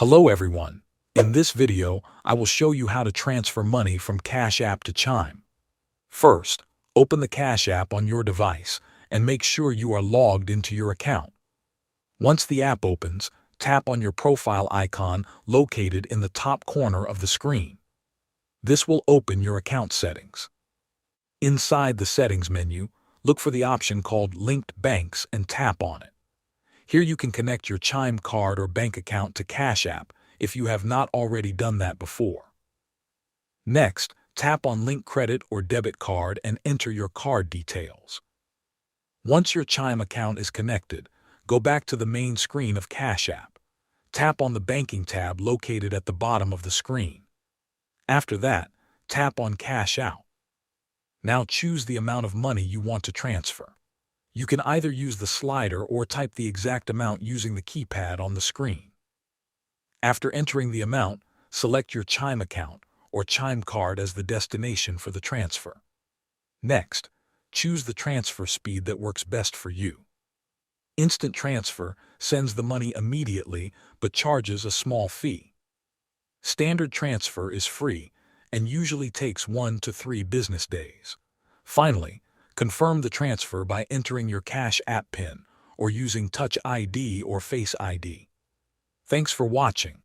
Hello everyone. In this video, I will show you how to transfer money from Cash App to Chime. First, open the Cash App on your device and make sure you are logged into your account. Once the app opens, tap on your profile icon located in the top corner of the screen. This will open your account settings. Inside the Settings menu, look for the option called Linked Banks and tap on it. Here you can connect your Chime card or bank account to Cash App if you have not already done that before. Next, tap on Link Credit or Debit Card and enter your card details. Once your Chime account is connected, go back to the main screen of Cash App. Tap on the Banking tab located at the bottom of the screen. After that, tap on Cash Out. Now choose the amount of money you want to transfer. You can either use the slider or type the exact amount using the keypad on the screen. After entering the amount, select your Chime account or Chime card as the destination for the transfer. Next, choose the transfer speed that works best for you. Instant Transfer sends the money immediately but charges a small fee. Standard Transfer is free and usually takes 1 to 3 business days. Finally, confirm the transfer by entering your Cash App PIN or using Touch ID or Face ID. Thanks for watching.